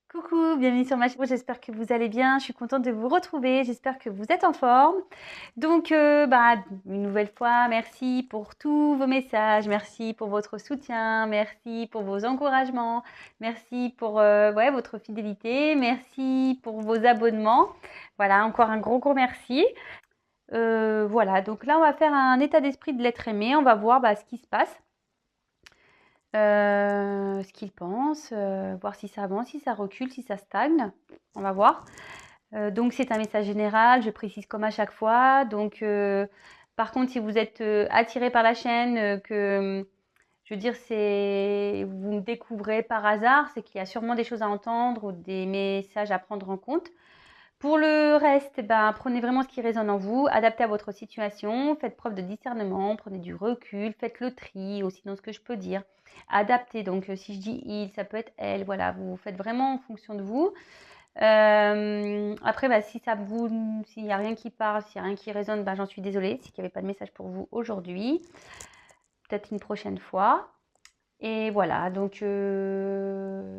Coucou, bienvenue sur ma chaîne, j'espère que vous allez bien, je suis contente de vous retrouver, j'espère que vous êtes en forme. Donc, une nouvelle fois, merci pour tous vos messages, merci pour votre soutien, merci pour vos encouragements, merci pour ouais, votre fidélité, merci pour vos abonnements. Voilà, encore un gros merci. Voilà, donc là, on va faire un état d'esprit de l'être aimé, on va voir ce qui se passe. Ce qu'il pense, voir si ça avance, si ça recule, si ça stagne. On va voir. Donc c'est un message général, je précise comme à chaque fois. Donc par contre, si vous êtes attiré par la chaîne, que je veux dire, vous me découvrez par hasard, c'est qu'il y a sûrement des choses à entendre ou des messages à prendre en compte. Pour le reste, prenez vraiment ce qui résonne en vous, adaptez à votre situation, faites preuve de discernement, prenez du recul, faites le tri aussi dans ce que je peux dire. Adaptez, donc si je dis il, ça peut être elle, voilà, vous faites vraiment en fonction de vous. Après, s'il n'y a rien qui parle, s'il n'y a rien qui résonne, j'en suis désolée, c'est qu'il n'y avait pas de message pour vous aujourd'hui. Peut-être une prochaine fois. Et voilà, donc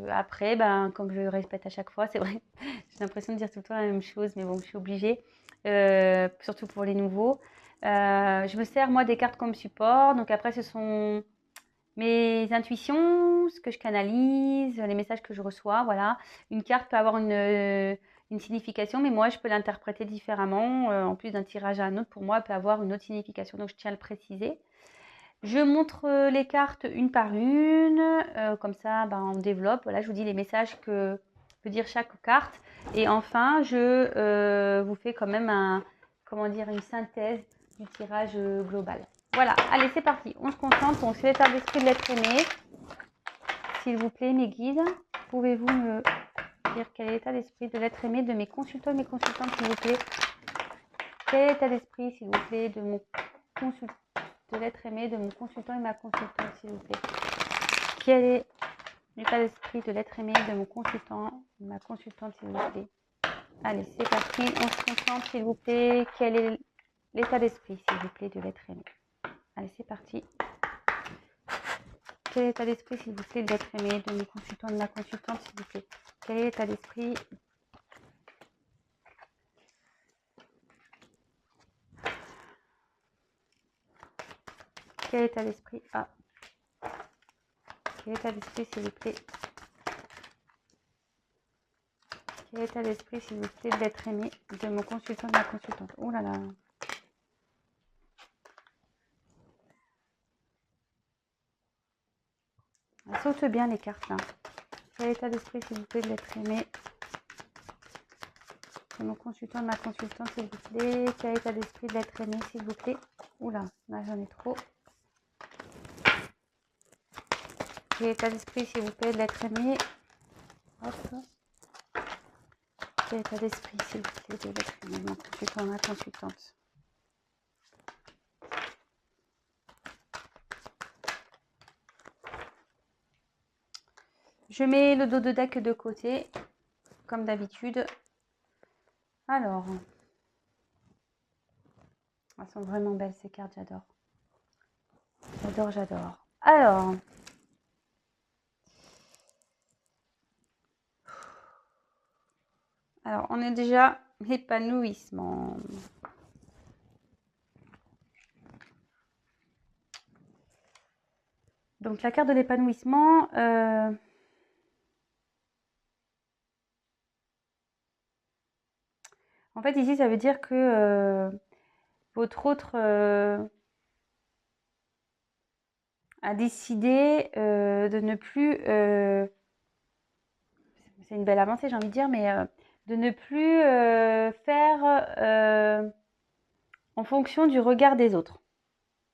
après, comme je le répète à chaque fois, c'est vrai, j'ai l'impression de dire tout le temps la même chose, mais bon, je suis obligée, surtout pour les nouveaux. Je me sers, moi, des cartes comme support. Donc après, ce sont mes intuitions, ce que je canalise, les messages que je reçois, voilà. Une carte peut avoir une signification, mais moi, je peux l'interpréter différemment. En plus d'un tirage à un autre, pour moi, elle peut avoir une autre signification, donc je tiens à le préciser. Je montre les cartes une par une, comme ça on développe. Voilà, je vous dis les messages que peut dire chaque carte. Et enfin, je vous fais quand même une synthèse du tirage global. Voilà, allez, c'est parti. On se concentre, on se fait l'état d'esprit de l'être aimé. S'il vous plaît, mes guides, pouvez-vous me dire quel est l'état d'esprit de l'être aimé de mes consultants et mes consultantes, s'il vous plaît? Quel est l'état d'esprit, s'il vous plaît, de mon consultant, de l'être aimé de mon consultant et ma consultante, s'il vous plaît? Quel est l'état d'esprit de l'être aimé de mon consultant et ma consultante, s'il vous plaît? Allez, c'est parti, on se concentre, s'il vous plaît. Quel est l'état d'esprit, s'il vous plaît, de l'être aimé? Allez, c'est parti. Quel est l'état d'esprit, s'il vous plaît, de l'être aimé de mon consultant et de ma consultante, s'il vous plaît? Quel est l'état d'esprit? Quel est l'état d'esprit? Quel est l'état d'esprit, s'il vous plaît? Quel est l'état d'esprit, s'il vous plaît, de l'être aimé de mon consultant et de ma consultante? Oh là là. Elles sautent bien les cartes là. Quel est l'état d'esprit, s'il vous plaît, de l'être aimé de mon consultant, de ma consultante, s'il vous plaît? Quel est l'état d'esprit de l'être aimé, s'il vous plaît? Oula, là j'en ai trop. Quel est l'état d'esprit, s'il vous plaît, de l'être aimé? Hop. Quel est l'état d'esprit, s'il vous plaît, de l'être aimé de mon consultant, de ma consultante? Je mets le dos de deck de côté, comme d'habitude. Alors, elles sont vraiment belles ces cartes, j'adore. J'adore. Alors, on est déjà épanouissement. Donc, la carte de l'épanouissement, en fait, ici, ça veut dire que votre autre a décidé de ne plus, c'est une belle avancée, j'ai envie de dire, mais de ne plus faire en fonction du regard des autres.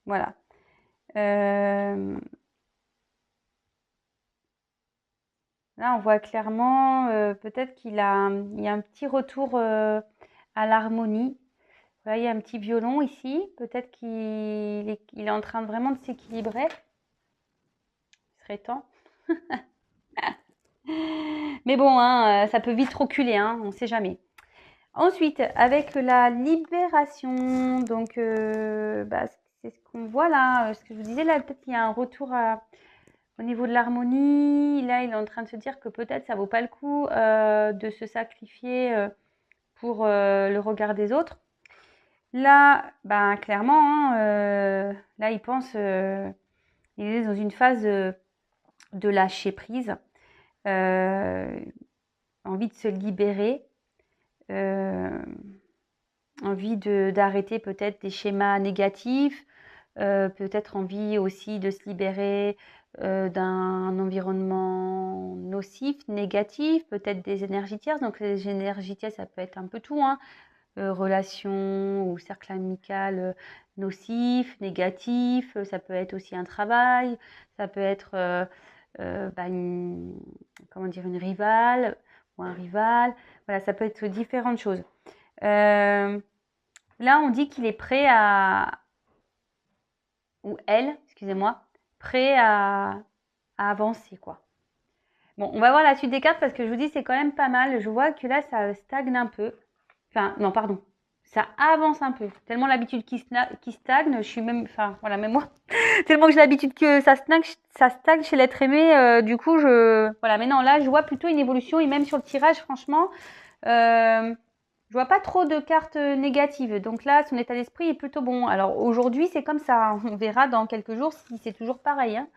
Voilà. Là, on voit clairement peut-être il y a un petit retour à l'harmonie. Voilà, il y a un petit violon ici. Peut-être qu'il est en train vraiment de s'équilibrer. Il serait temps. Mais bon, ça peut vite reculer, on ne sait jamais. Ensuite, avec la libération, donc c'est ce qu'on voit là, ce que je vous disais là, peut-être qu'il y a un retour au Au niveau de l'harmonie, là, il est en train de se dire que peut-être ça vaut pas le coup de se sacrifier pour le regard des autres. Là, ben, clairement, hein, là, il pense, il est dans une phase de lâcher prise, envie de se libérer, envie d'arrêter peut-être des schémas négatifs, peut-être envie aussi de se libérer d'un environnement nocif, négatif, peut-être des énergies tierces. Donc les énergies tierces, ça peut être un peu tout, hein. Relations ou cercle amical nocif, négatif, ça peut être aussi un travail, ça peut être comment dire, une rivale ou un rival. Voilà, ça peut être différentes choses. Là, on dit qu'il est prêt à, ou elle, excusez-moi, prêt à avancer, quoi. Bon, on va voir la suite des cartes parce que je vous dis, c'est quand même pas mal. Je vois que là, ça stagne un peu. Enfin, non, pardon. Ça avance un peu. Tellement l'habitude qui stagne, je suis même, enfin, voilà, même moi, tellement que j'ai l'habitude que ça stagne chez l'être aimé. Du coup, voilà, mais non, là, je vois plutôt une évolution et même sur le tirage, franchement, je vois pas trop de cartes négatives. Donc là, son état d'esprit est plutôt bon. Alors aujourd'hui, c'est comme ça. On verra dans quelques jours si c'est toujours pareil, hein.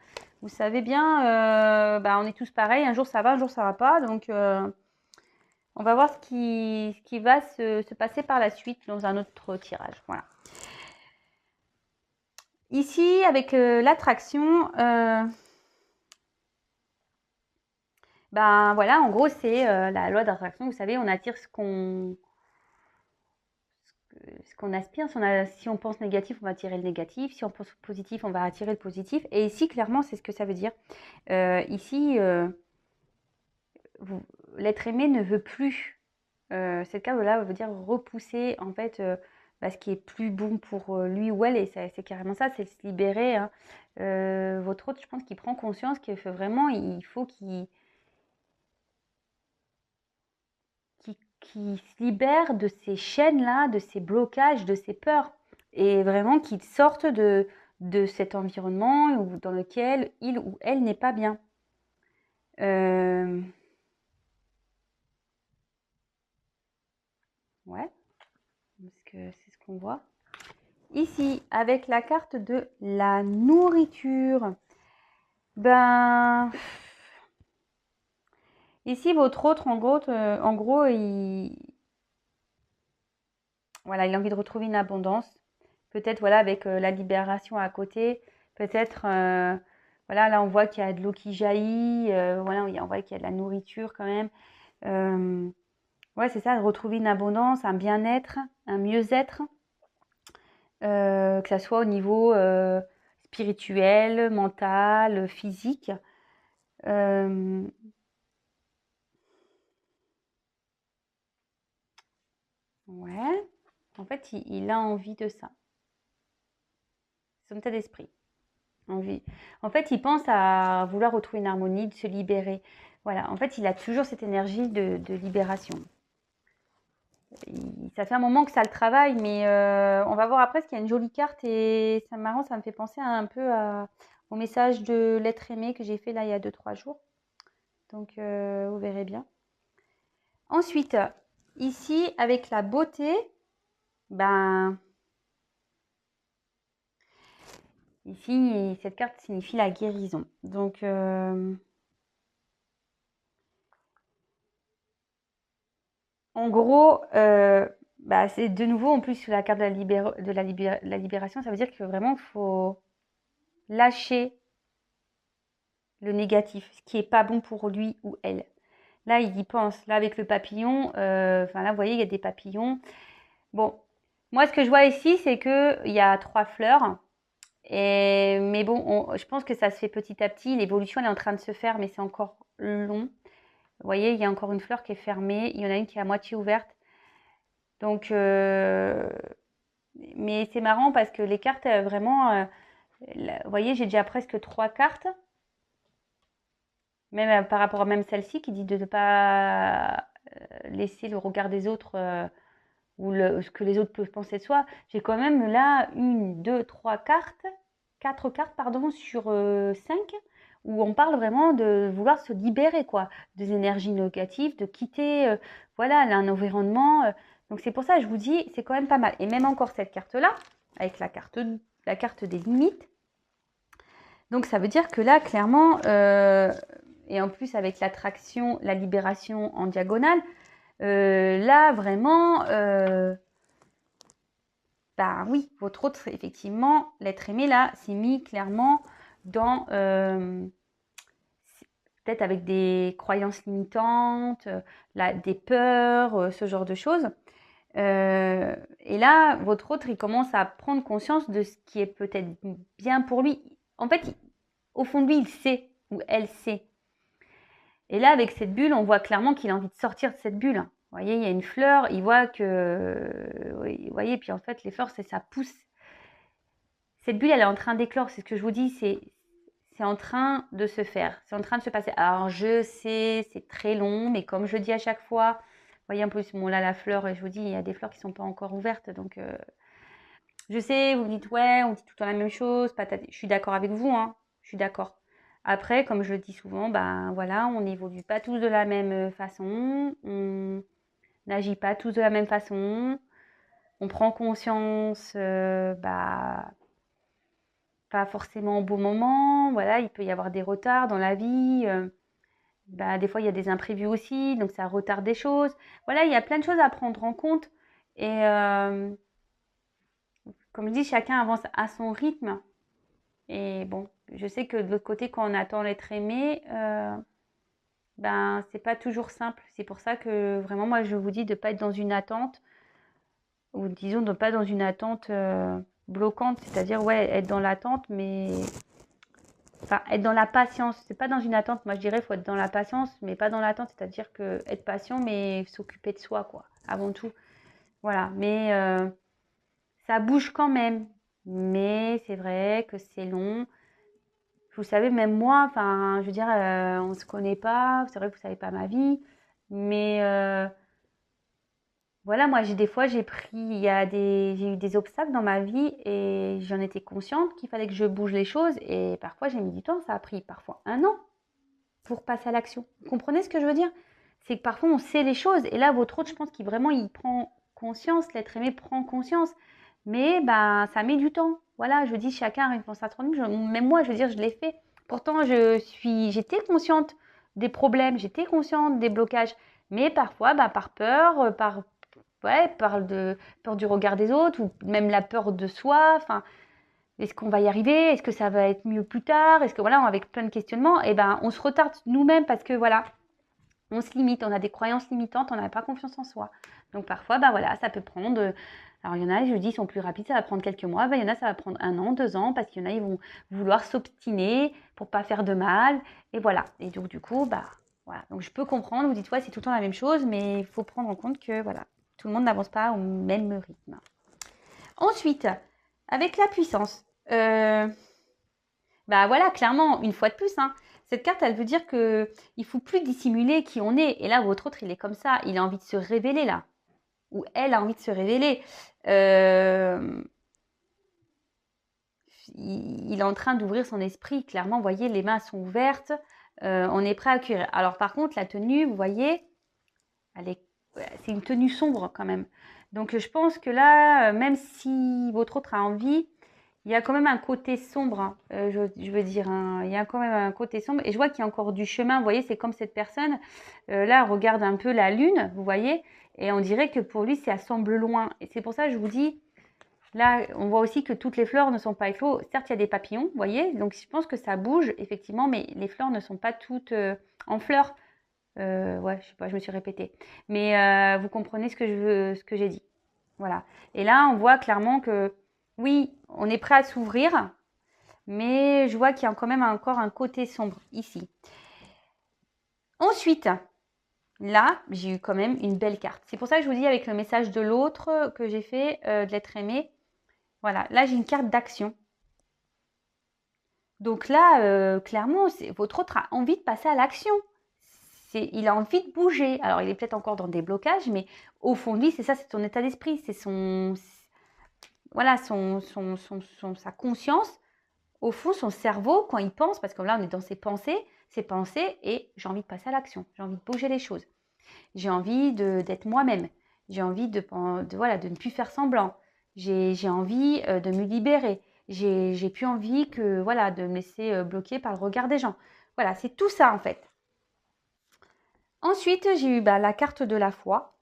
Vous savez bien, on est tous pareils. Un jour ça va, un jour ça va pas. Donc on va voir ce qui va se passer par la suite dans un autre tirage. Voilà. Ici, avec l'attraction, voilà, en gros, c'est la loi d'attraction. Vous savez, on attire ce qu'on aspire. Si on pense négatif, on va attirer le négatif. Si on pense positif, on va attirer le positif. Et ici, clairement, c'est ce que ça veut dire. Ici, l'être aimé ne veut plus. Cette carte-là veut dire repousser, en fait, ce qui est plus bon pour lui ou elle. Et c'est carrément ça, c'est se libérer, hein. Votre autre, je pense qu'il prend conscience qu'il faut vraiment, il faut qui se libère de ces chaînes-là, de ces blocages, de ces peurs. Et vraiment qu'il sorte de cet environnement dans lequel il ou elle n'est pas bien. Ouais, parce que c'est ce qu'on voit. Ici, avec la carte de la nourriture, ici, votre autre, en gros, voilà, il a envie de retrouver une abondance. Peut-être, voilà, avec la libération à côté. Peut-être, voilà, là, on voit qu'il y a de l'eau qui jaillit. Voilà, on voit qu'il y a de la nourriture quand même. Ouais, c'est ça, de retrouver une abondance, un bien-être, un mieux-être. Que ça soit au niveau spirituel, mental, physique. Ouais, en fait, il a envie de ça. Son état d'esprit. Envie. En fait, il pense à vouloir retrouver une harmonie, de se libérer. Voilà, en fait, il a toujours cette énergie de libération. Ça fait un moment que ça le travaille, mais on va voir après, parce qu'il y a une jolie carte et c'est marrant, ça me fait penser un peu au message de l'être aimé que j'ai fait là il y a 2-3 jours. Donc, vous verrez bien. Ensuite, ici, avec la beauté, ici, cette carte signifie la guérison. Donc, en gros, c'est de nouveau, en plus, la carte de la libération, ça veut dire que vraiment, il faut lâcher le négatif, ce qui n'est pas bon pour lui ou elle. Là, il y pense. Là, avec le papillon, là, vous voyez, il y a des papillons. Bon, moi, ce que je vois ici, c'est qu'il y a 3 fleurs. Mais bon, je pense que ça se fait petit à petit. L'évolution, elle est en train de se faire, mais c'est encore long. Vous voyez, il y a encore une fleur qui est fermée. Il y en a une qui est à moitié ouverte. Donc, mais c'est marrant parce que les cartes, vraiment, vous voyez, j'ai déjà presque 3 cartes. Même par rapport à même celle-ci qui dit de ne pas laisser le regard des autres ou ce que les autres peuvent penser de soi. J'ai quand même là 1, 2, 3 cartes, 4 cartes pardon, sur 5 où on parle vraiment de vouloir se libérer, quoi, des énergies négatives, de quitter, voilà, un environnement. Donc c'est pour ça que je vous dis, c'est quand même pas mal. Et même encore cette carte-là, avec la carte des limites. Donc ça veut dire que là, clairement, et en plus avec l'attraction, la libération en diagonale, là vraiment, bah oui, votre autre, effectivement, l'être aimé là, s'est mis clairement dans peut-être avec des croyances limitantes, des peurs, ce genre de choses. Et là, votre autre, il commence à prendre conscience de ce qui est peut-être bien pour lui. En fait, au fond de lui, il sait, ou elle sait. Et là, avec cette bulle, on voit clairement qu'il a envie de sortir de cette bulle. Vous voyez, il y a une fleur, il voit que... Oui, vous voyez, puis en fait, les fleurs, ça pousse. Cette bulle, elle est en train d'éclore, c'est ce que je vous dis, c'est en train de se faire, c'est en train de se passer. Alors, je sais, c'est très long, mais comme je dis à chaque fois, vous voyez un peu, bon, là, la fleur, je vous dis, il y a des fleurs qui ne sont pas encore ouvertes, donc... Je sais, vous me dites, ouais, on dit tout le temps la même chose, patati. Je suis d'accord avec vous, hein, je suis d'accord. Après, comme je le dis souvent, ben voilà, on n'évolue pas tous de la même façon, on n'agit pas tous de la même façon, on prend conscience, bah, pas forcément au bon moment, voilà, il peut y avoir des retards dans la vie, bah, des fois il y a des imprévus aussi, donc ça retarde des choses. Voilà, il y a plein de choses à prendre en compte et comme je dis, chacun avance à son rythme. Et bon, je sais que de l'autre côté, quand on attend l'être aimé, ben c'est pas toujours simple. C'est pour ça que vraiment, moi, je vous dis de pas être dans une attente, ou disons de pas dans une attente bloquante, c'est-à-dire ouais, être dans l'attente, mais enfin être dans la patience. C'est pas dans une attente. Moi, je dirais faut être dans la patience, mais pas dans l'attente, c'est-à-dire que être patient, mais s'occuper de soi, quoi, avant tout. Voilà. Mais ça bouge quand même. Mais c'est vrai que c'est long. Vous savez, même moi, enfin, je veux dire, on ne se connaît pas, c'est vrai que vous ne savez pas ma vie, mais voilà, moi, des fois, j'ai eu des obstacles dans ma vie et j'en étais consciente qu'il fallait que je bouge les choses et parfois, j'ai mis du temps, ça a pris parfois un an pour passer à l'action. Vous comprenez ce que je veux dire? C'est que parfois, on sait les choses et là, votre autre, je pense qu'il vraiment, il prend conscience, l'être aimé prend conscience, mais ben, ça met du temps. Voilà, je dis chacun a une réponse à son même moi, je veux dire, je l'ai fait. Pourtant, j'étais consciente des problèmes, j'étais consciente des blocages, mais parfois, ben, par peur, ouais, peur du regard des autres, ou même la peur de soi. Enfin, est-ce qu'on va y arriver? Est-ce que ça va être mieux plus tard? Est-ce que voilà, avec plein de questionnements, et ben, on se retarde nous-mêmes parce que voilà, on se limite, on a des croyances limitantes, on n'a pas confiance en soi. Donc parfois, bah voilà, ça peut prendre. Alors il y en a, je dis, ils sont plus rapides, ça va prendre quelques mois. Il y en a, ça va prendre 1 an, 2 ans, parce qu'il y en a, ils vont vouloir s'obstiner pour pas faire de mal. Et voilà. Et donc du coup, bah voilà. Donc je peux comprendre. Vous dites ouais, c'est tout le temps la même chose, mais il faut prendre en compte que voilà, tout le monde n'avance pas au même rythme. Ensuite, avec la puissance. Bah voilà, clairement, une fois de plus, hein, cette carte, elle veut dire que il faut plus dissimuler qui on est. Et là, votre autre, il est comme ça, il a envie de se révéler là, ou elle a envie de se révéler. Il est en train d'ouvrir son esprit. Clairement, vous voyez, les mains sont ouvertes. On est prêt à accueillir. Alors par contre, la tenue, vous voyez, c'est une tenue sombre quand même. Donc je pense que là, même si votre autre a envie, il y a quand même un côté sombre, hein, je veux dire, hein, il y a quand même un côté sombre. Et je vois qu'il y a encore du chemin, vous voyez, c'est comme cette personne, là, regarde un peu la lune, vous voyez, et on dirait que pour lui, ça semble loin. Et c'est pour ça que je vous dis, là, on voit aussi que toutes les fleurs ne sont pas éclos. Certes, il y a des papillons, vous voyez, donc je pense que ça bouge, effectivement, mais les fleurs ne sont pas toutes en fleurs. Ouais, je sais pas, je me suis répétée. Mais vous comprenez ce que j'ai dit. Voilà. Et là, on voit clairement que oui, on est prêt à s'ouvrir, mais je vois qu'il y a quand même encore un côté sombre ici. Ensuite, là, j'ai eu quand même une belle carte. C'est pour ça que je vous dis avec le message de l'autre que j'ai fait, de l'être aimé. Voilà, là, j'ai une carte d'action. Donc là, clairement, votre autre a envie de passer à l'action. Il a envie de bouger. Alors, il est peut-être encore dans des blocages, mais au fond de lui, c'est ça, c'est son état d'esprit, c'est voilà, sa conscience au fond, son cerveau, quand il pense, parce que là, on est dans ses pensées, et j'ai envie de passer à l'action, j'ai envie de bouger les choses, j'ai envie d'être moi-même, j'ai envie voilà, de ne plus faire semblant, j'ai envie de me libérer, j'ai plus envie que, voilà, de me laisser bloquer par le regard des gens. Voilà, c'est tout ça en fait. Ensuite, j'ai eu la carte de la foi.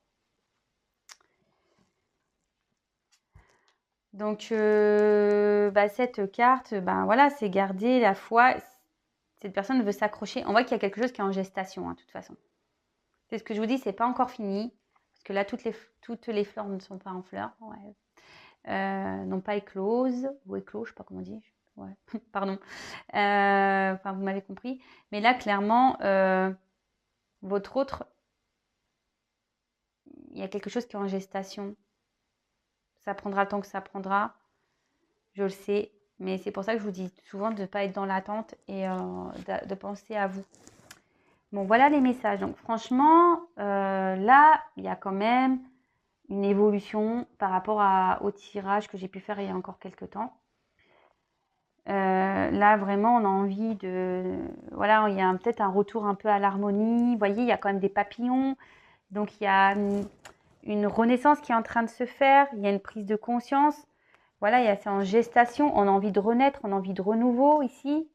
Donc, cette carte, voilà, c'est garder la foi. Cette personne veut s'accrocher. On voit qu'il y a quelque chose qui est en gestation, hein, de toute façon. C'est ce que je vous dis, c'est pas encore fini. Parce que là, toutes les fleurs ne sont pas en fleurs. Ouais. N'ont pas éclose. Ou éclos, je sais pas comment on dit. Ouais. Pardon. Enfin, vous m'avez compris. Mais là, clairement, votre autre, il y a quelque chose qui est en gestation. Ça prendra le temps que ça prendra. Je le sais. Mais c'est pour ça que je vous dis souvent de ne pas être dans l'attente et de penser à vous. Bon, voilà les messages. Donc, franchement, là, il y a quand même une évolution par rapport au tirage que j'ai pu faire il y a encore quelques temps. Là, vraiment, on a envie de... Voilà, il y a peut-être un retour un peu à l'harmonie. Vous voyez, il y a quand même des papillons. Donc, il y a une renaissance qui est en train de se faire. Il y a une prise de conscience. Voilà, c'est en gestation. On a envie de renaître, on a envie de renouveau ici.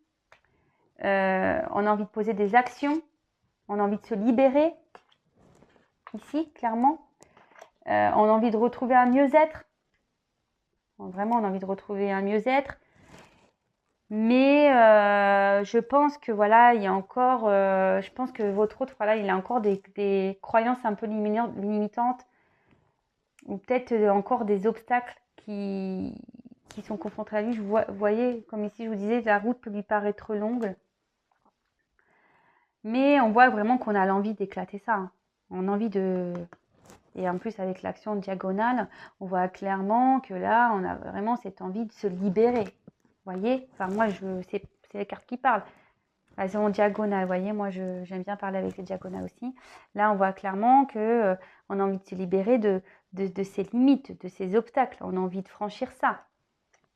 On a envie de poser des actions. On a envie de se libérer. Ici, clairement. On a envie de retrouver un mieux-être. Vraiment, on a envie de retrouver un mieux-être. Mais je pense que voilà, il y a encore, je pense que votre autre, voilà, il a encore des croyances un peu limitantes ou peut-être encore des obstacles qui sont confrontés à lui. Vous voyez, comme ici je vous disais, la route peut lui paraître longue. Mais on voit vraiment qu'on a l'envie d'éclater ça. Hein. On a envie de... Et en plus, avec l'action diagonale, on voit clairement que là, on a vraiment cette envie de se libérer. Vous voyez, enfin, moi, c'est les cartes qui parlent. Elles sont en diagonale, vous voyez, moi, j'aime bien parler avec les diagonales aussi. Là, on voit clairement que on a envie de se libérer de ses limites, de ses obstacles. On a envie de franchir ça.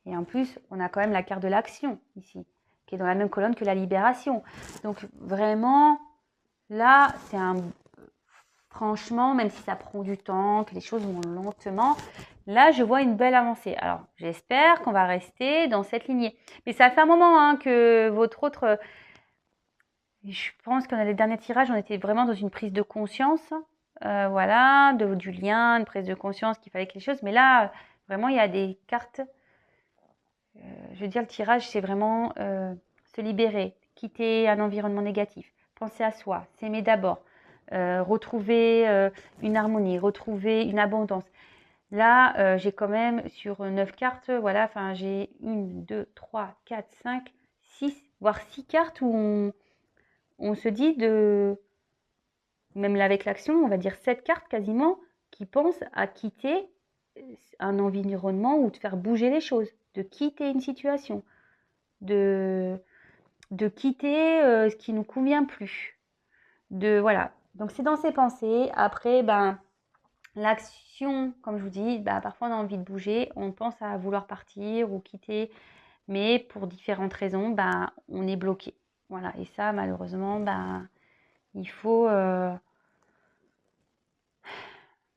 Et en plus, on a quand même la carte de l'action ici, qui est dans la même colonne que la libération. Donc, vraiment, là, franchement, même si ça prend du temps, que les choses vont lentement, là, je vois une belle avancée. Alors, j'espère qu'on va rester dans cette lignée. Mais ça fait un moment hein, que votre autre... je pense qu'on a les derniers tirages, on était vraiment dans une prise de conscience. Voilà, du lien, une prise de conscience qu'il fallait quelque chose. Mais là, vraiment, il y a des cartes... je veux dire, le tirage, c'est vraiment se libérer, quitter un environnement négatif, penser à soi, s'aimer d'abord, retrouver une harmonie, retrouver une abondance. Là, j'ai quand même sur 9 cartes, voilà, enfin j'ai 1, 2, 3, 4, 5, 6, voire 6 cartes où on se dit même là avec l'action, on va dire 7 cartes quasiment, qui pensent à quitter un environnement ou de faire bouger les choses, de quitter une situation, de quitter ce qui ne nous convient plus. Voilà. Donc c'est dans ses pensées. Après, l'action, comme je vous dis, parfois on a envie de bouger, on pense à vouloir partir ou quitter, mais pour différentes raisons, on est bloqué. Voilà. Et ça, malheureusement, il faut...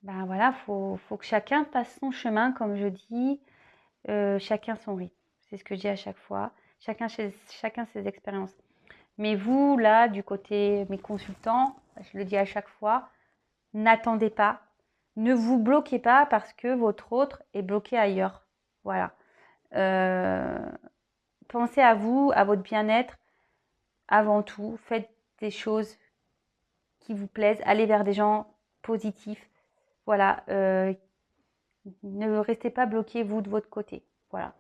voilà, faut que chacun fasse son chemin, comme je dis, chacun son rythme. C'est ce que je dis à chaque fois. Chacun ses expériences. Mais vous, là, du côté mes consultants, je le dis à chaque fois, n'attendez pas. Ne vous bloquez pas parce que votre autre est bloqué ailleurs. Voilà. Pensez à vous, à votre bien-être avant tout. Faites des choses qui vous plaisent. Allez vers des gens positifs. Voilà. Ne restez pas bloqué, vous, de votre côté. Voilà.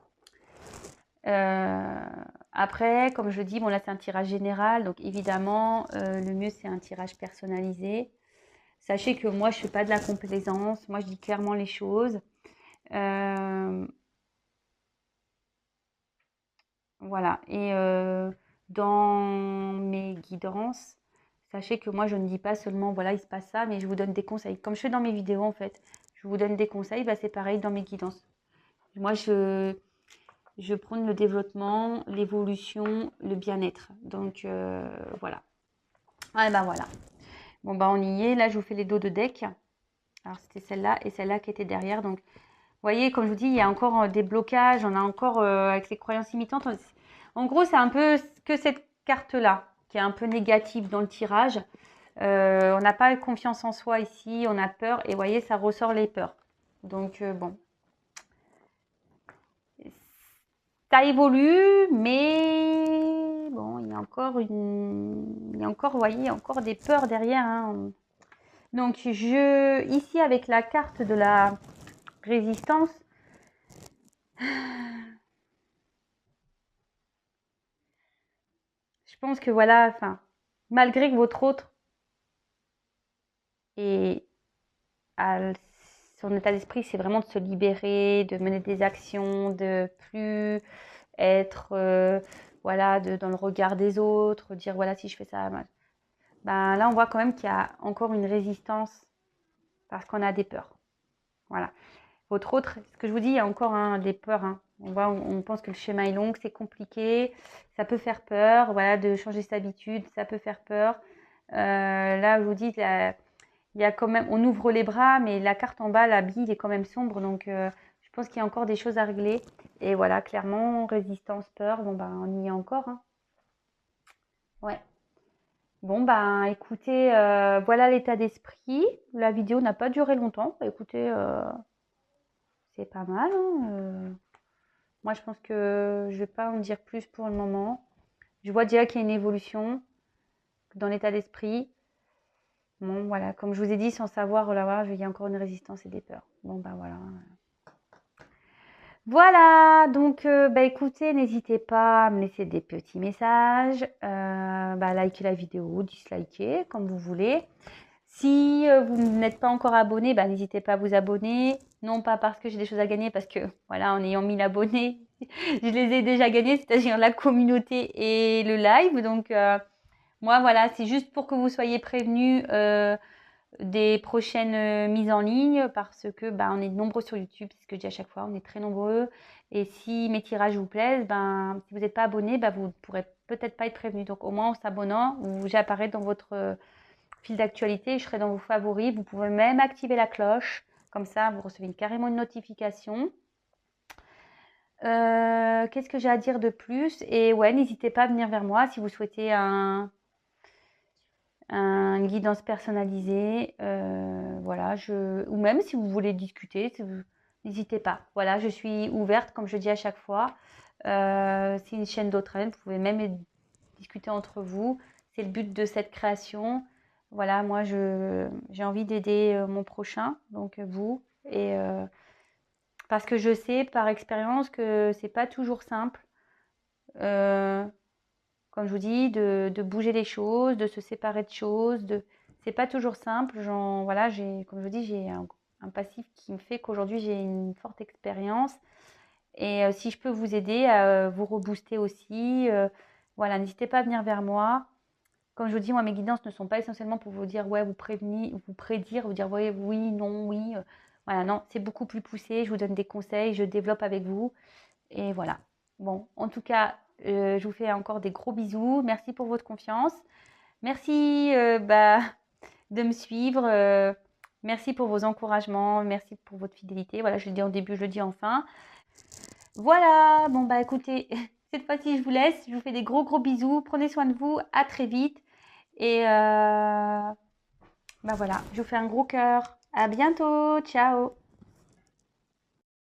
Après, comme je dis, bon là c'est un tirage général, donc évidemment le mieux c'est un tirage personnalisé. Sachez que moi je fais pas de la complaisance, moi je dis clairement les choses. Voilà, et dans mes guidances, sachez que moi je ne dis pas seulement voilà il se passe ça, mais je vous donne des conseils. Comme je fais dans mes vidéos en fait, je vous donne des conseils, c'est pareil dans mes guidances. Moi je prône le développement, l'évolution, le bien-être. Donc, voilà. Ah, et ben voilà. Bon, bah, on y est. Là, je vous fais les dos de deck. Alors, c'était celle-là et celle-là qui était derrière. Donc, vous voyez, comme je vous dis, il y a encore des blocages. On a encore, avec les croyances imitantes. En gros, c'est un peu que cette carte-là qui est un peu négative dans le tirage. On n'a pas confiance en soi ici. On a peur. Et vous voyez, ça ressort les peurs. Donc, bon. Ça évolue, mais bon, il y a encore vous voyez, il y a encore des peurs derrière, hein. Donc, ici, avec la carte de la résistance, je pense que voilà, enfin, malgré que votre autre son état d'esprit, c'est vraiment de se libérer, de mener des actions, de plus être, voilà, dans le regard des autres, dire voilà, si je fais ça, ben là, on voit quand même qu'il y a encore une résistance parce qu'on a des peurs. Voilà. Votre autre, ce que je vous dis, il y a encore des peurs. On pense que le schéma est long, que c'est compliqué, ça peut faire peur. Voilà, de changer ses habitudes, ça peut faire peur. Là, je vous dis, il y a quand même, on ouvre les bras, mais la carte en bas, la bille est quand même sombre. Donc, je pense qu'il y a encore des choses à régler. Et voilà, clairement, résistance, peur, bon, ben, on y est encore. Ouais. Bon, ben, écoutez, voilà l'état d'esprit. La vidéo n'a pas duré longtemps. Écoutez, c'est pas mal. Moi, je pense que je vais pas en dire plus pour le moment. Je vois déjà qu'il y a une évolution dans l'état d'esprit. Bon, voilà, comme je vous ai dit, sans savoir, là, voilà, il y a encore une résistance et des peurs. Bon, ben voilà. Voilà, donc bah, écoutez, n'hésitez pas à me laisser des petits messages, likez la vidéo, dislikez, comme vous voulez. Si vous n'êtes pas encore abonné, bah, n'hésitez pas à vous abonner. Non pas parce que j'ai des choses à gagner, parce que voilà, en ayant 1000 abonnés, je les ai déjà gagnés, c'est-à-dire la communauté et le live. Donc moi voilà, c'est juste pour que vous soyez prévenus des prochaines mises en ligne, parce que on est nombreux sur YouTube, c'est ce que je dis à chaque fois, on est très nombreux. Et si mes tirages vous plaisent, si vous n'êtes pas abonné, vous ne pourrez peut-être pas être prévenu. Donc au moins en s'abonnant, j'apparais dans votre fil d'actualité, je serai dans vos favoris. Vous pouvez même activer la cloche, comme ça vous recevez carrément une notification. Qu'est-ce que j'ai à dire de plus? Et ouais, n'hésitez pas à venir vers moi si vous souhaitez une guidance personnalisée, voilà, ou même si vous voulez discuter, n'hésitez pas. Voilà, je suis ouverte, comme je dis à chaque fois. C'est une chaîne d'entraide, vous pouvez même discuter entre vous. C'est le but de cette création. Voilà, moi, j'ai envie d'aider mon prochain, donc vous. Et parce que je sais par expérience que c'est pas toujours simple. Comme je vous dis, de bouger les choses, de se séparer de choses. C'est pas toujours simple. Voilà, comme je vous dis, j'ai un passif qui me fait qu'aujourd'hui, j'ai une forte expérience. Et si je peux vous aider à vous rebooster aussi, voilà, n'hésitez pas à venir vers moi. Comme je vous dis, moi, mes guidances ne sont pas essentiellement pour vous dire, ouais, vous prédire, vous dire, ouais, oui, non, oui. Voilà, non, c'est beaucoup plus poussé. Je vous donne des conseils, je développe avec vous. Et voilà. Bon, en tout cas, je vous fais encore des gros bisous. Merci pour votre confiance. Merci de me suivre. Merci pour vos encouragements. Merci pour votre fidélité. Voilà, je le dis en début, je le dis en fin. Voilà, bon écoutez, cette fois-ci je vous laisse. Je vous fais des gros bisous. Prenez soin de vous. À très vite. Et voilà, je vous fais un gros cœur. À bientôt. Ciao.